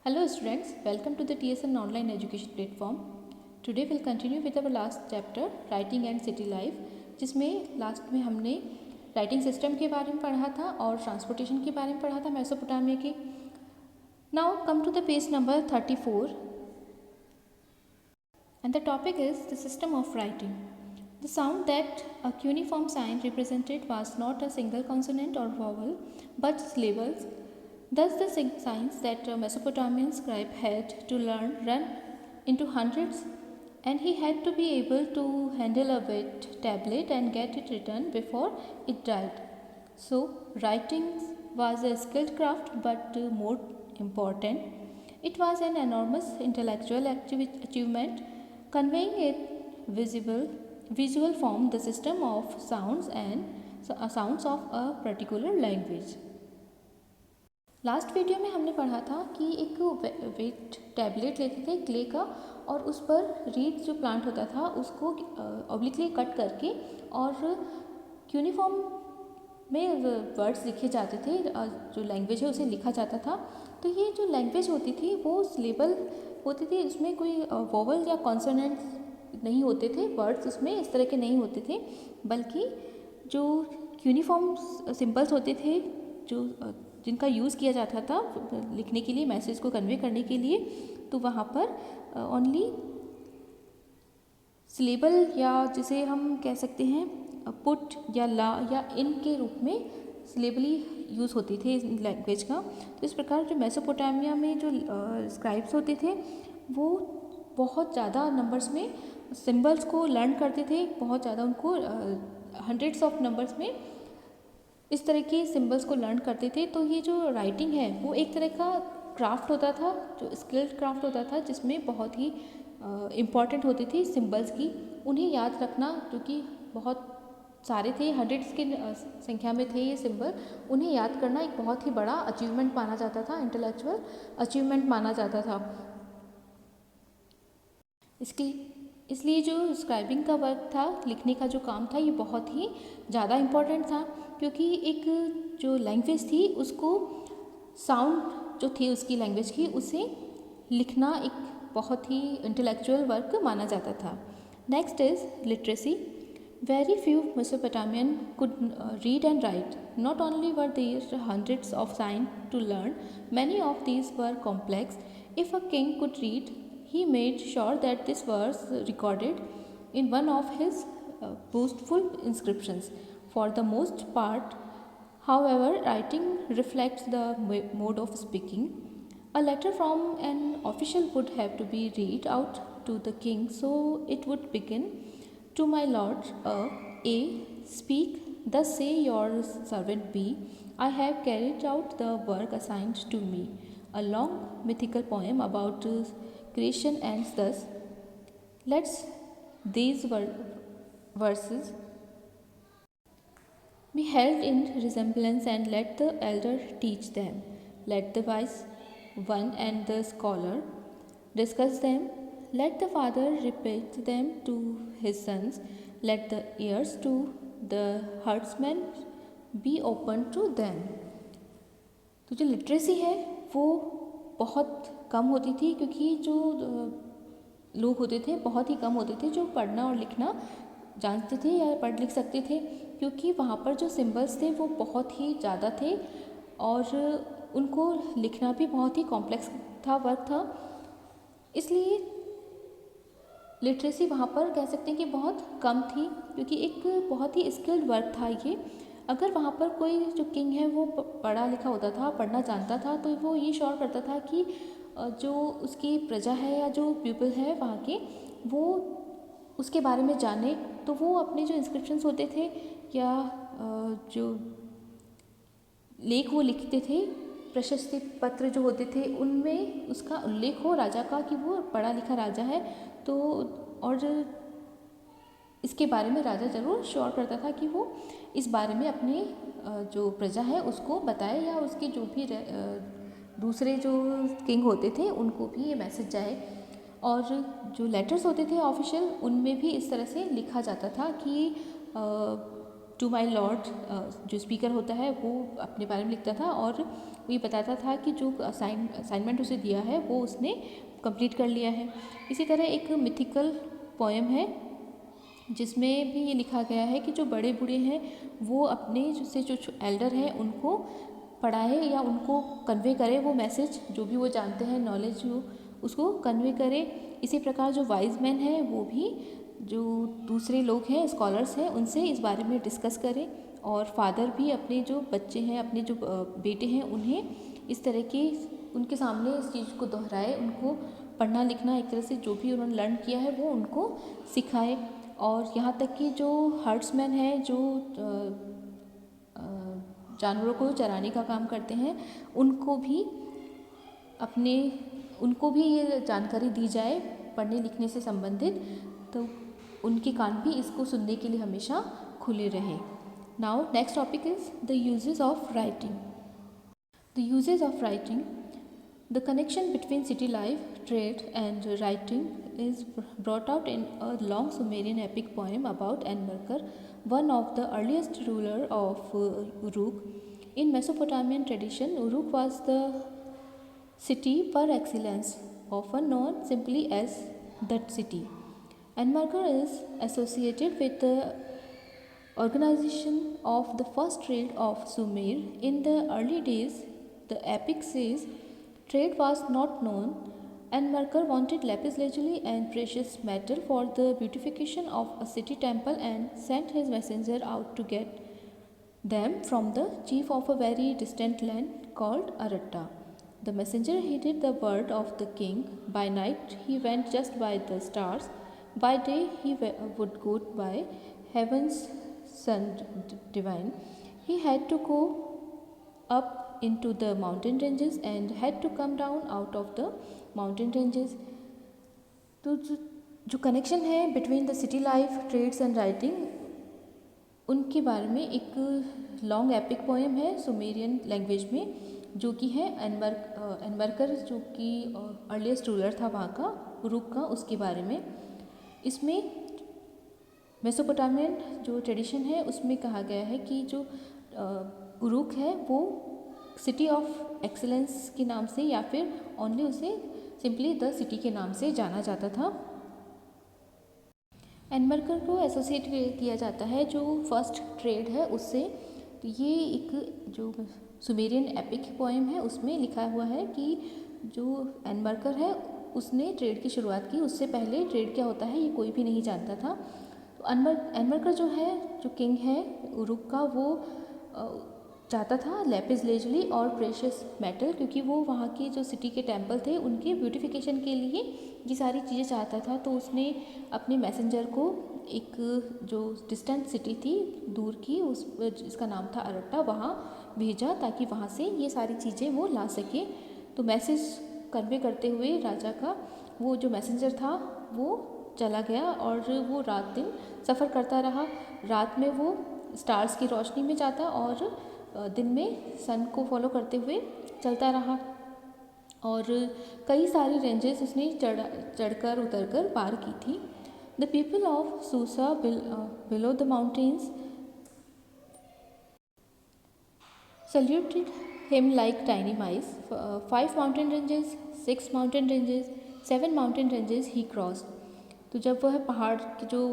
Hello students, welcome to the TSN online education platform. Today we'll continue with our last chapter writing and city life, जिसमें last में हमने writing system के बारे में पढ़ा था और ट्रांसपोर्टेशन के बारे में पढ़ा था मेसोपोटामिया के. Now come to the page number 34 and the topic is the system of writing. The sound that a cuneiform sign represented was not a single consonant or vowel but syllables. Thus, the signs that a Mesopotamian scribe had to learn run into hundreds, and he had to be able to handle a wet tablet and get it written before it died. So, writing was a skilled craft, but more important, it was an enormous intellectual achievement, conveying a visual form, the system of sounds and sounds of a particular language. Last video में हमने पढ़ा था कि एक wait tablet लेते थे clay का और उस पर रीड जो प्लांट होता था उसको ऑब्लिकली कट करके और क्यूनिफॉर्म में वर्ड्स लिखे जाते थे, जो लैंग्वेज है उसे लिखा जाता था. तो ये जो लैंग्वेज होती थी वो सिलेबल होती थी, उसमें कोई वोवल या कॉन्सोनेंट्स नहीं होते थे, वर्ड्स उसमें इस तरह के नहीं होते थे, बल्कि जो क्यूनिफॉर्म सिंबल्स होते थे जो जिनका यूज़ किया जाता था लिखने के लिए, मैसेज को कन्वे करने के लिए, तो वहाँ पर ओनली सिलेबल या जिसे हम कह सकते हैं पुट या ला या इन के रूप में सिलेबली यूज़ होती थी इस लैंग्वेज का. तो इस प्रकार जो मेसोपोटामिया में जो स्क्राइब्स होते थे वो बहुत ज़्यादा नंबर्स में सिंबल्स को लर्न करते थे, बहुत ज़्यादा उनको हंड्रेड्स ऑफ नंबर्स में इस तरह के सिंबल्स को लर्न करते थे. तो ये जो राइटिंग है वो एक तरह का क्राफ्ट होता था, जो स्किल्ड क्राफ्ट होता था, जिसमें बहुत ही इम्पॉर्टेंट होती थी सिंबल्स की उन्हें याद रखना, क्योंकि बहुत सारे थे, हंड्रेड्स की संख्या में थे ये सिंबल. उन्हें याद करना एक बहुत ही बड़ा अचीवमेंट माना जाता था, इंटेलेक्चुअल अचीवमेंट माना जाता था. इसलिए जो स्क्राइबिंग का वर्क था, लिखने का जो काम था, ये बहुत ही ज़्यादा इम्पॉर्टेंट था, क्योंकि एक जो लैंग्वेज थी उसको साउंड जो थी उसकी लैंग्वेज की, उसे लिखना एक बहुत ही इंटेलेक्चुअल वर्क माना जाता था. Next is literacy. Very few Mesopotamian could read and write. Not only were there hundreds of sign to learn, many of these were complex. If a king could read, he made sure that this was recorded in one of his boastful inscriptions. For the most part, however, writing reflects the mode of speaking. A letter from an official would have to be read out to the king, so it would begin, "To my lord, A, speak, thus say your servant B, I have carried out the work assigned to me." A long mythical poem about creation ends thus. Let's these verses be held in resemblance, and let the elder teach them. Let the wise one and the scholar discuss them. Let the father repeat them to his sons. Let the ears to the herdsmen be open to them. तो जो literacy है वो बहुत कम होती थी, क्योंकि जो लोग होते थे बहुत ही कम होते थे जो पढ़ना और लिखना जानते थे या पढ़ लिख सकते थे, क्योंकि वहाँ पर जो सिंबल्स थे वो बहुत ही ज़्यादा थे और उनको लिखना भी बहुत ही कॉम्प्लेक्स था, वर्क था. इसलिए लिटरेसी वहाँ पर कह सकते हैं कि बहुत कम थी, क्योंकि एक बहुत ही स्किल्ड वर्क था ये. अगर वहाँ पर कोई जो किंग है वो पढ़ा लिखा होता था, पढ़ना जानता था, तो वो ये श्योर करता था कि जो उसकी प्रजा है या जो पीपल है वहाँ के, वो उसके बारे में जाने. तो वो अपने जो इंस्क्रिप्शंस होते थे या जो लेख वो लिखते थे, प्रशस्ति पत्र जो होते थे, उनमें उसका उल्लेख हो राजा का कि वो पढ़ा लिखा राजा है. तो और इसके बारे में राजा ज़रूर श्योर करता था कि वो इस बारे में अपने जो प्रजा है उसको बताए, या उसके जो भी दूसरे जो किंग होते थे उनको भी ये मैसेज जाए. और जो लेटर्स होते थे ऑफिशियल, उनमें भी इस तरह से लिखा जाता था कि टू माई लॉर्ड, जो स्पीकर होता है वो अपने बारे में लिखता था और वो ये बताता था कि जो असाइनमेंट उसे दिया है वो उसने कंप्लीट कर लिया है। इसी तरह एक मिथिकल पोएम है जिसमें भी ये लिखा गया है कि जो बड़े बूढ़े हैं वो अपने जो एल्डर हैं उनको पढ़ाए या उनको कन्वे करे वो मैसेज, जो भी वो जानते हैं नॉलेज जो उसको कन्वे करे। इसी प्रकार जो वाइज मैन है वो भी जो दूसरे लोग हैं स्कॉलर्स हैं उनसे इस बारे में डिस्कस करें, और फादर भी अपने जो बच्चे हैं अपने जो बेटे हैं उन्हें इस तरह की उनके सामने इस चीज़ को दोहराए, उनको पढ़ना लिखना एक तरह से जो भी उन्होंने लर्न किया है वो उनको सिखाए। और यहाँ तक कि जो हर्ट्समैन है जो जानवरों को चराने का काम करते हैं उनको भी ये जानकारी दी जाए पढ़ने लिखने से संबंधित, तो उनके कान भी इसको सुनने के लिए हमेशा खुले रहें। Now next topic is the uses of writing. The uses of writing, the connection between city life, trade and writing is brought out in a long Sumerian epic poem about Enmerkar, one of the earliest ruler of Uruk. In Mesopotamian tradition, Uruk was the city par excellence, often known simply as the city. Enmerkar is associated with the organization of the first trade of Sumer. In the early days, the epic says trade was not known. Enmerkar wanted lapis lazuli and precious metal for the beautification of a city temple and sent his messenger out to get them from the chief of a very distant land called Aratta. The messenger heeded the word of the king. By night he went just by the stars. By day he would go by heaven's sun divine. He had to go up into the mountain ranges and had to come down out of the mountain ranges. तो जो connection है between the city life, trades and writing, उनके बारे में एक long epic poem है Sumerian language में, जो कि है एनमरकर जो कि अर्लीस्ट रूलर था वहाँ का, उरुक का, उसके बारे में। इसमें मेसोपोटामियन जो ट्रेडिशन है उसमें कहा गया है कि जो उरुक है वो सिटी ऑफ एक्सीलेंस के नाम से या फिर ओनली उसे सिंपली द सिटी के नाम से जाना जाता था। एनमरकर को एसोसिएट किया जाता है जो फर्स्ट ट्रेड है उससे। तो ये एक जो सुमेरियन एपिक पोएम है उसमें लिखा हुआ है कि जो एनमरकर है उसने ट्रेड की शुरुआत की, उससे पहले ट्रेड क्या होता है ये कोई भी नहीं जानता था। तो एनमरकर जो है, जो किंग है उरुक का, वो चाहता था लेपिस लेजुली और प्रेशियस मेटल, क्योंकि वो वहाँ की जो सिटी के टेंपल थे उनके ब्यूटिफिकेशन के लिए ये सारी चीज़ें चाहता था। तो उसने अपने मैसेंजर को एक जो डिस्टेंट सिटी थी दूर की, उस जिसका नाम था अरट्टा, वहाँ भेजा ताकि वहाँ से ये सारी चीज़ें वो ला सके। तो मैसेज कन्वे करते हुए राजा का वो जो मैसेंजर था वो चला गया और वो रात दिन सफ़र करता रहा। रात में वो स्टार्स की रोशनी में जाता और दिन में सन को फॉलो करते हुए चलता रहा, और कई सारी रेंजेस उसने चढ़कर उतरकर पार की थी। The people of सूसा below the mountains saluted him like tiny mice. 5 mountain ranges, 6 mountain ranges, 7 mountain ranges he cross. तो जब वह पहाड़ के जो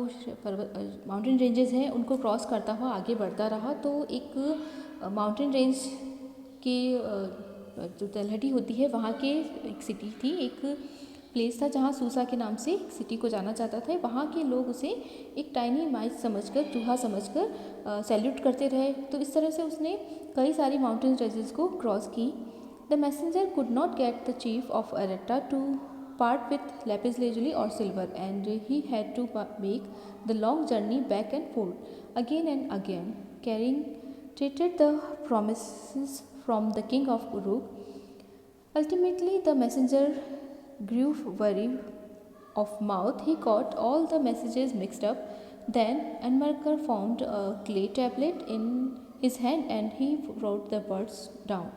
माउंटेन रेंजेस हैं उनको क्रॉस करता हुआ आगे बढ़ता रहा, तो एक माउंटेन रेंज की जो तलहटी होती है वहाँ के एक सिटी थी, एक प्लेस था जहाँ सूसा के नाम से सिटी को जाना जाता था। वहाँ के लोग उसे एक टाइनी माइस समझकर, चूहा समझकर सैल्यूट करते रहे। तो इस तरह से उसने कई सारी माउंटेन रेंजेस को क्रॉस की। The messenger could not get the chief of Aratta to part with lapis lazuli or silver, and he had to make the long journey back and forth again and again, carrying treated the promises from the king of Uruk. Ultimately the messenger grew weary of mouth. He got all the messages mixed up. Then Enmerkar found a clay tablet in his hand and he wrote the words down.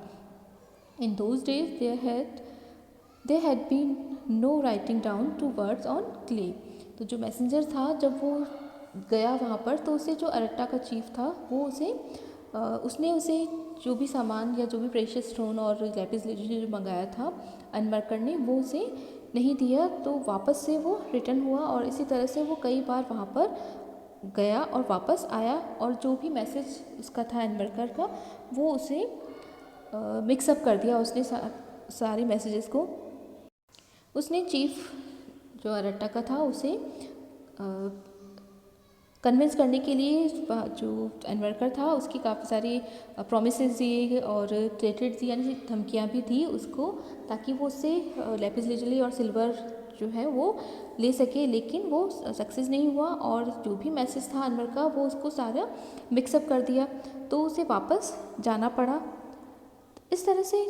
In those days there had been no writing down to words on clay. तो जो messenger था जब वो गया वहाँ पर, तो उसे जो अरट्टा का चीफ था वो उसने उसे जो भी सामान या जो भी प्रेशियस स्टोन और लैपिस लेजुली जो मंगाया था अनमरकर ने, वो उसे नहीं दिया। तो वापस से वो रिटर्न हुआ और इसी तरह से वो कई बार वहाँ पर गया और वापस आया, और जो भी मैसेज उसका था अनमरकर का, वो उसे मिक्सअप कर दिया उसने सारे मैसेजेस को। उसने चीफ जो अरट्टा का था उसे कन्विंस करने के लिए जो अनवरकर था उसकी काफ़ी सारी प्रॉमिसेस दिए और थ्रेटेड दी, यानी धमकियाँ भी दी उसको, ताकि वो उससे लैपिस लेजुली और सिल्वर जो है वो ले सके, लेकिन वो सक्सेस नहीं हुआ और जो भी मैसेज था अनवर का वो उसको सारा मिक्सअप कर दिया, तो उसे वापस जाना पड़ा। इस तरह से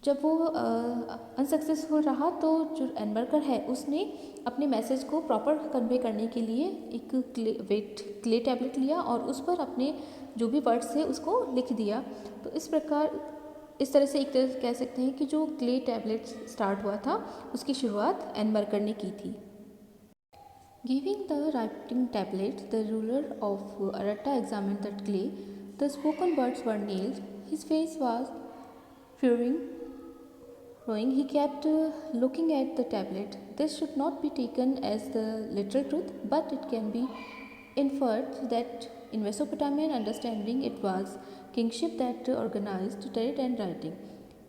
जब वो अनसक्सेसफुल रहा तो जो अनवरकर है उसने अपने मैसेज को प्रॉपर कन्वे करने के लिए एक क्ले टैबलेट लिया और उस पर अपने जो भी वर्ड्स थे उसको लिख दिया। तो इस तरह से एक तरह कह सकते हैं कि जो क्ले टैबलेट स्टार्ट हुआ था उसकी शुरुआत अनवरकर ने की थी। Giving the writing tablet, the ruler of Aratta examined the clay. The spoken words were nailed. His face was furrowing. He kept looking at the tablet. This should not be taken as the literal truth, but it can be inferred that in Mesopotamian understanding it was kingship that organized trade and writing.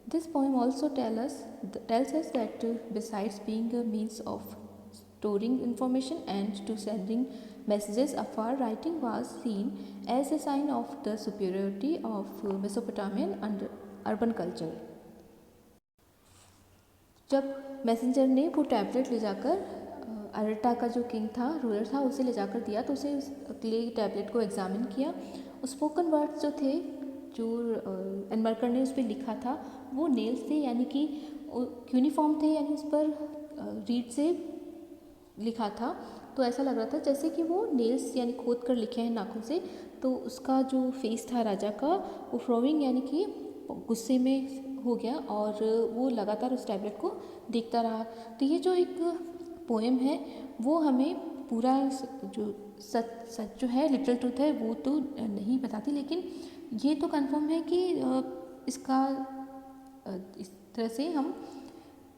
This poem also tells us that besides being a means of storing information and to sending messages afar, writing was seen as a sign of the superiority of Mesopotamian urban culture. जब messenger ने वो tablet ले जाकर अरट्टा का जो king था, ruler था, उसे ले जाकर दिया, तो उसे उस क्ले टैबलेट को एग्जामिन किया। स्पोकन वर्ड्स जो थे जो अनमरकर ने उस पर लिखा था वो नेल्स थे, यानी कि यूनिफॉर्म थे, यानी उस पर रीड से लिखा था, तो ऐसा लग रहा था जैसे कि वो नेल्स यानी खोद कर लिखे हैं नाखून से। तो उसका जो फेस था राजा का वो फ्रोविंग यानी कि गुस्से में हो गया और वो लगातार उस टैबलेट को देखता रहा। तो ये जो एक पोएम है वो हमें पूरा जो सच जो है लिटरल ट्रूथ है वो तो नहीं बताती, लेकिन ये तो कंफर्म है कि इसका इस तरह से हम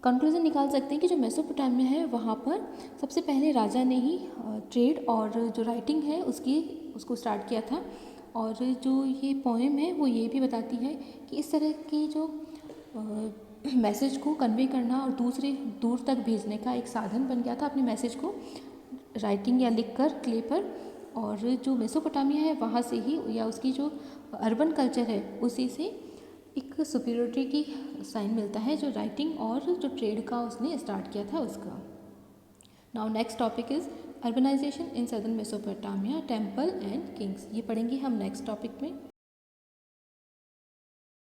कंक्लूज़न निकाल सकते हैं कि जो मेसोपोटामिया है वहाँ पर सबसे पहले राजा ने ही ट्रेड और जो राइटिंग है उसको स्टार्ट किया था। और जो ये पोएम है वो ये भी बताती है कि इस तरह की जो मैसेज को कन्वे करना और दूर तक भेजने का एक साधन बन गया था अपने मैसेज को राइटिंग या लिख कर क्ले पर। और जो मेसोपोटामिया है वहाँ से ही या उसकी जो अर्बन कल्चर है उसी से एक सुपीरियरिटी की साइन मिलता है जो राइटिंग और जो ट्रेड का उसने स्टार्ट किया था उसका। Now next topic is urbanisation in southern Mesopotamia, temple and kings. ये पढ़ेंगे हम नेक्स्ट टॉपिक में।